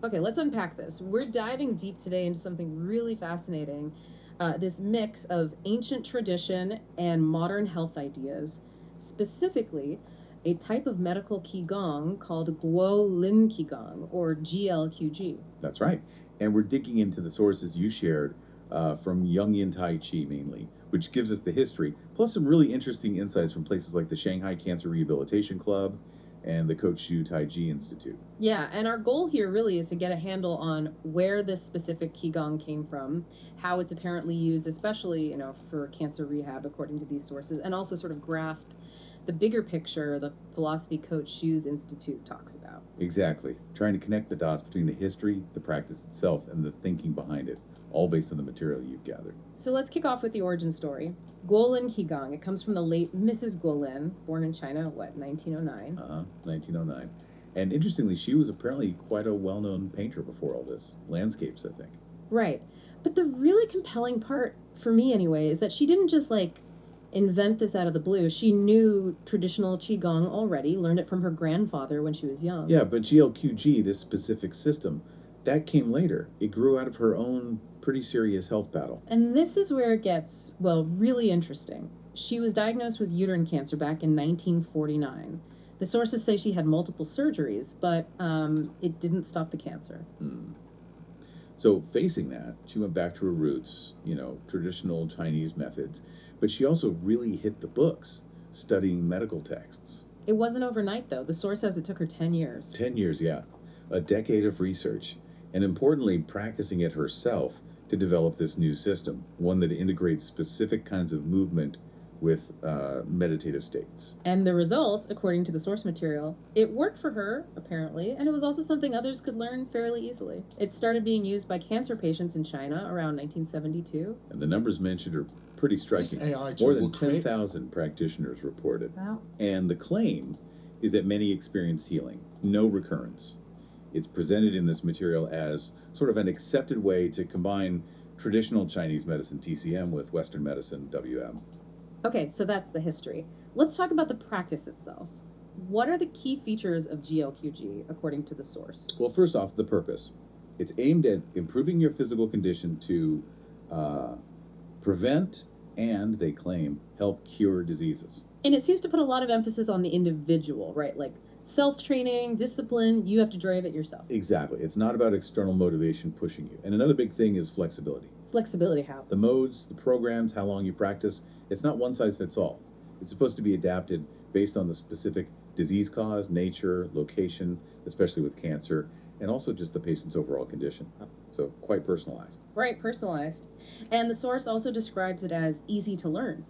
Okay, let's unpack this. We're diving deep today into something really fascinating. This mix of ancient tradition and modern health ideas, specifically a type of medical Qigong called Guolin Qigong, or GLQG. That's right. And we're digging into the sources you shared from Jungian Tai Chi mainly, which gives us the history, plus some really interesting insights from places like the Shanghai Cancer Rehabilitation Club and the Kochu Tai Chi Institute. Yeah, and our goal here really is to get a handle on where this specific Qigong came from, how it's apparently used, especially, for cancer rehab according to these sources, and also sort of grasp the bigger picture the philosophy coach Shu's Institute talks about. Exactly. Trying to connect the dots between the history, the practice itself, and the thinking behind it, all based on the material you've gathered. So let's kick off with the origin story. Goulin Qigong. It comes from the late Mrs. Goulin, born in China, 1909? 1909. And interestingly, she was apparently quite a well-known painter before all this. Landscapes, I think. Right. But the really compelling part, for me anyway, is that she didn't just, invent this out of the blue. She knew traditional Qigong already, learned it from her grandfather when she was young. Yeah, but GLQG, this specific system, that came later. It grew out of her own pretty serious health battle. And this is where it gets, really interesting. She was diagnosed with uterine cancer back in 1949. The sources say she had multiple surgeries, but it didn't stop the cancer. So facing that, she went back to her roots, traditional Chinese methods, but she also really hit the books, studying medical texts. It wasn't overnight, though. The source says it took her 10 years. 10 years, yeah. A decade of research, and importantly, practicing it herself to develop this new system, one that integrates specific kinds of movement with meditative states. And the results, according to the source material, it worked for her, apparently, and it was also something others could learn fairly easily. It started being used by cancer patients in China around 1972. And the numbers mentioned are pretty striking. More than 10,000 practitioners reported. Wow. And the claim is that many experienced healing, no recurrence. It's presented in this material as sort of an accepted way to combine traditional Chinese medicine, TCM, with Western medicine, WM. Okay, so that's the history. Let's talk about the practice itself. What are the key features of GLQG, according to the source? Well, first off, the purpose. It's aimed at improving your physical condition to prevent and, they claim, help cure diseases. And it seems to put a lot of emphasis on the individual, right? Like self-training, discipline, you have to drive it yourself. Exactly. It's not about external motivation pushing you. And another big thing is flexibility. Flexibility how? The modes, the programs, how long you practice, it's not one size fits all. It's supposed to be adapted based on the specific disease cause, nature, location, especially with cancer, and also just the patient's overall condition. So quite personalized. Right, personalized. And the source also describes it as easy to learn,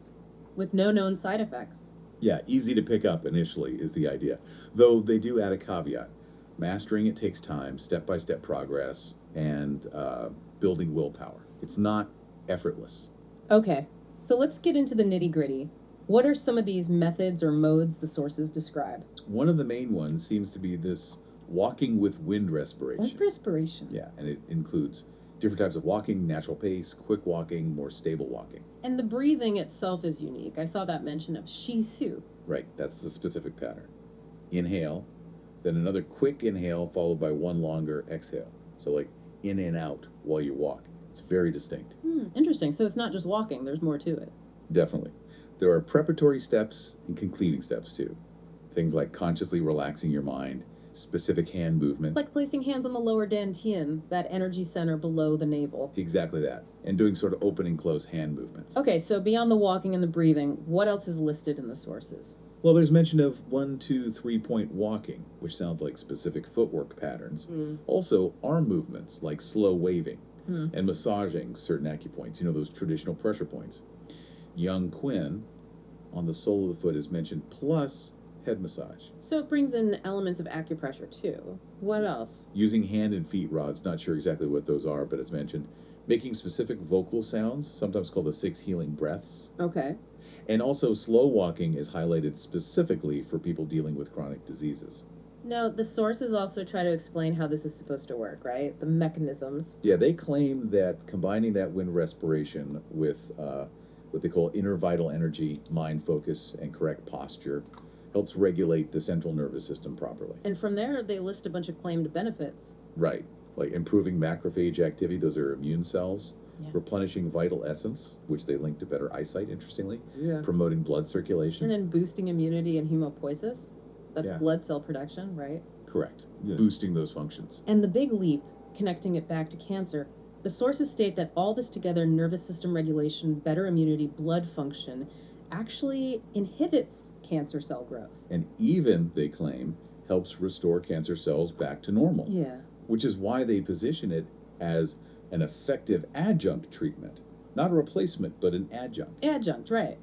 with no known side effects. Yeah, easy to pick up initially is the idea. Though they do add a caveat. Mastering it takes time, step-by-step progress, and building willpower. It's not effortless. Okay, so let's get into the nitty-gritty. What are some of these methods or modes the sources describe? One of the main ones seems to be this walking with wind respiration. Wind respiration? Yeah, and it includes different types of walking, natural pace, quick walking, more stable walking. And the breathing itself is unique. I saw that mention of shisu. Right, that's the specific pattern. Inhale, then another quick inhale followed by one longer exhale. So like in and out while you walk. It's very distinct. Interesting. So it's not just walking, there's more to it. Definitely. There are preparatory steps and concluding steps too. Things like consciously relaxing your mind, specific hand movement. Like placing hands on the lower dantian, that energy center below the navel. Exactly that. And doing sort of open and close hand movements. Okay, so beyond the walking and the breathing, what else is listed in the sources? Well, there's mention of 1, 2, 3-point walking, which sounds like specific footwork patterns. Also, arm movements like slow waving and massaging certain acupoints, those traditional pressure points. Young Quinn on the sole of the foot is mentioned, plus head massage. So it brings in elements of acupressure too. What else? Using hand and feet rods, not sure exactly what those are, but it's mentioned. Making specific vocal sounds, sometimes called the 6 healing breaths. Okay. And also slow walking is highlighted specifically for people dealing with chronic diseases. Now, the sources also try to explain how this is supposed to work, right? The mechanisms. Yeah, they claim that combining that wind respiration with what they call inner vital energy, mind focus, and correct posture helps regulate the central nervous system properly. And from there, they list a bunch of claimed benefits. Right. like improving macrophage activity, those are immune cells, Yeah. replenishing vital essence, which they link to better eyesight, interestingly, Yeah. promoting blood circulation. And then boosting immunity and hemopoiesis. That's Yeah. blood cell production, right? Correct. Boosting those functions. And the big leap, connecting it back to cancer, the sources state that all this together, nervous system regulation, better immunity, blood function, actually inhibits cancer cell growth. And even, they claim, helps restore cancer cells back to normal. Yeah. Which is why they position it as an effective adjunct treatment. Not a replacement, but an adjunct. Adjunct, right.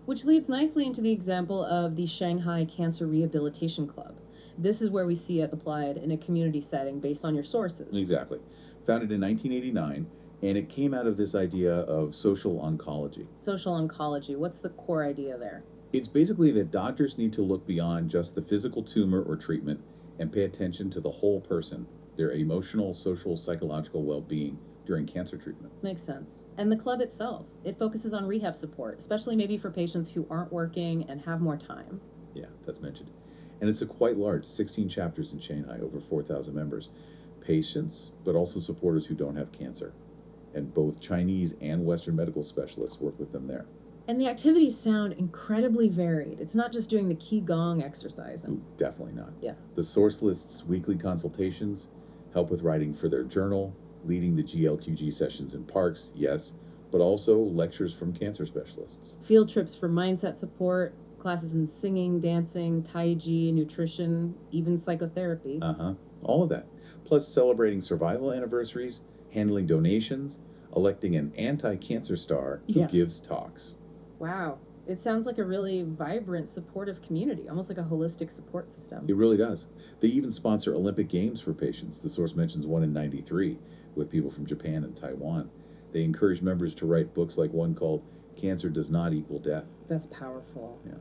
Which leads nicely into the example of the Shanghai Cancer Rehabilitation Club. This is where we see it applied in a community setting based on your sources. Exactly. Founded in 1989, and it came out of this idea of social oncology. Social oncology, what's the core idea there? It's basically that doctors need to look beyond just the physical tumor or treatment and pay attention to the whole person, their emotional, social, psychological well-being during cancer treatment. Makes sense. And the club itself, it focuses on rehab support, especially maybe for patients who aren't working and have more time. Yeah, that's mentioned. And it's a quite large, 16 chapters in Shanghai, over 4,000 members. Patients, but also supporters who don't have cancer. And both Chinese and Western medical specialists work with them there. And the activities sound incredibly varied. It's not just doing the Qigong exercises. Ooh, definitely not. Yeah. The source lists weekly consultations, help with writing for their journal, leading the GLQG sessions in parks, yes, but also lectures from cancer specialists. Field trips for mindset support, classes in singing, dancing, Tai Chi, nutrition, even psychotherapy. All of that. Plus celebrating survival anniversaries, handling donations, electing an anti-cancer star who Yeah. gives talks. Wow. It sounds like a really vibrant, supportive community, almost like a holistic support system. It really does. They even sponsor Olympic Games for patients. The source mentions one in 93 with people from Japan and Taiwan. They encourage members to write books like one called Cancer Does Not Equal Death. That's powerful. Yeah.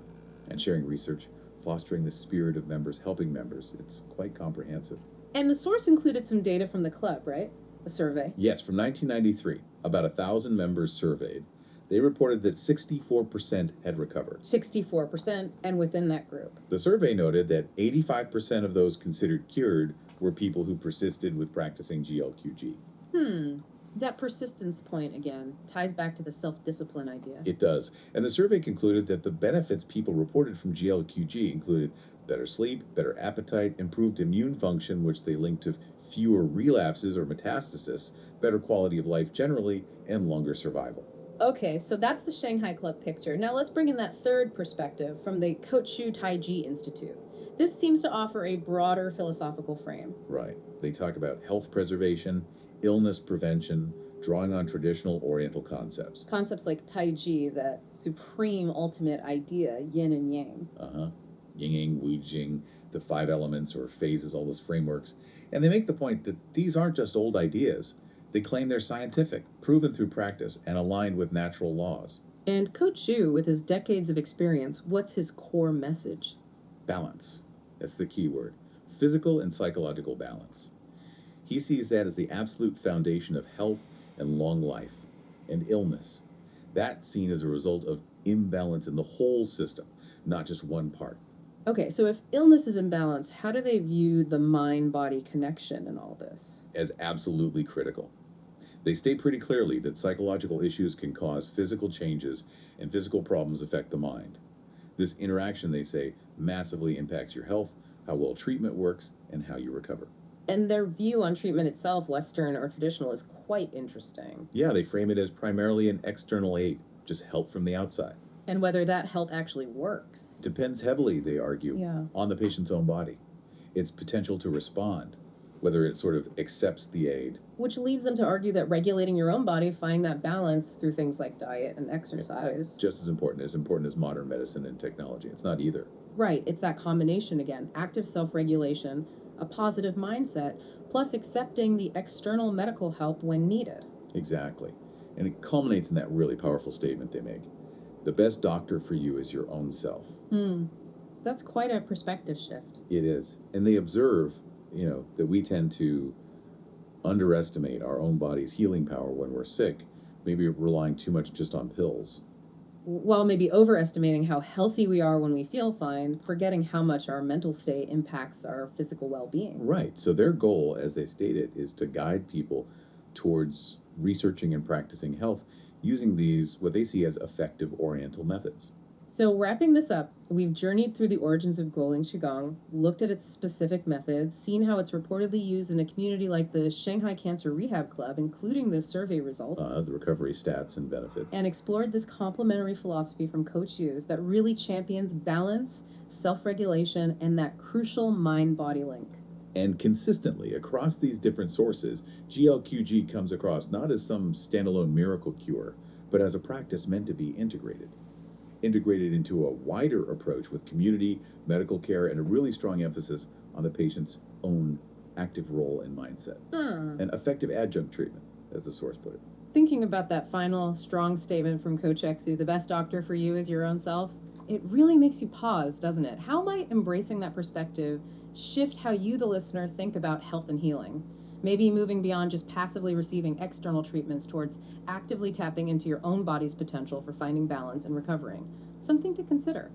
And sharing research, fostering the spirit of members, helping members. It's quite comprehensive. And the source included some data from the club, right? A survey. Yes, from 1993, about 1,000 members surveyed. They reported that 64% had recovered. 64%, and within that group. The survey noted that 85% of those considered cured were people who persisted with practicing GLQG. That persistence point, again, ties back to the self-discipline idea. It does. And the survey concluded that the benefits people reported from GLQG included better sleep, better appetite, improved immune function, which they linked to fewer relapses or metastasis, better quality of life generally, and longer survival. Okay, so that's the Shanghai Club picture. Now let's bring in that third perspective from the Kochu Taiji Institute. This seems to offer a broader philosophical frame. Right. They talk about health preservation, illness prevention, drawing on traditional Oriental concepts. Concepts like Taiji, that supreme ultimate idea, yin and yang. Yin Yang, Wu Jing, the 5 elements or phases, all those frameworks. And they make the point that these aren't just old ideas. They claim they're scientific, proven through practice, and aligned with natural laws. And Kochu, with his decades of experience, what's his core message? Balance. That's the key word. Physical and psychological balance. He sees that as the absolute foundation of health and long life, and illness. That seen as a result of imbalance in the whole system, not just one part. Okay, so if illness is imbalanced, how do they view the mind-body connection in all this? As absolutely critical. They state pretty clearly that psychological issues can cause physical changes and physical problems affect the mind. This interaction, they say, massively impacts your health, how well treatment works, and how you recover. And their view on treatment itself, Western or traditional, is quite interesting. Yeah, they frame it as primarily an external aid, just help from the outside. And whether that help actually works. Depends heavily, they argue, on the patient's own body, its potential to respond, whether it sort of accepts the aid. Which leads them to argue that regulating your own body, finding that balance through things like diet and exercise. Just as important as modern medicine and technology. It's not either. Right, it's that combination again. Active self-regulation, a positive mindset, plus accepting the external medical help when needed. Exactly. And it culminates in that really powerful statement they make. The best doctor for you is your own self. That's quite a perspective shift. It is. And they observe, that we tend to underestimate our own body's healing power when we're sick, maybe relying too much just on pills. while maybe overestimating how healthy we are when we feel fine, forgetting how much our mental state impacts our physical well-being. Right. So their goal, as they stated, is to guide people towards researching and practicing health using these, what they see as effective oriental methods. So, wrapping this up, we've journeyed through the origins of Goulin Qigong, looked at its specific methods, seen how it's reportedly used in a community like the Shanghai Cancer Rehab Club, including the survey results, The recovery stats and benefits. and explored this complementary philosophy from Coach Hughes that really champions balance, self regulation, and that crucial mind body link. And consistently across these different sources, GLQG comes across not as some standalone miracle cure, but as a practice meant to be integrated into a wider approach with community, medical care, and a really strong emphasis on the patient's own active role and mindset. An effective adjunct treatment, as the source put it. Thinking about that final strong statement from Coach Exu, the best doctor for you is your own self, it really makes you pause, doesn't it? How might embracing that perspective shift how you, the listener, think about health and healing? Maybe moving beyond just passively receiving external treatments towards actively tapping into your own body's potential for finding balance and recovering. Something to consider.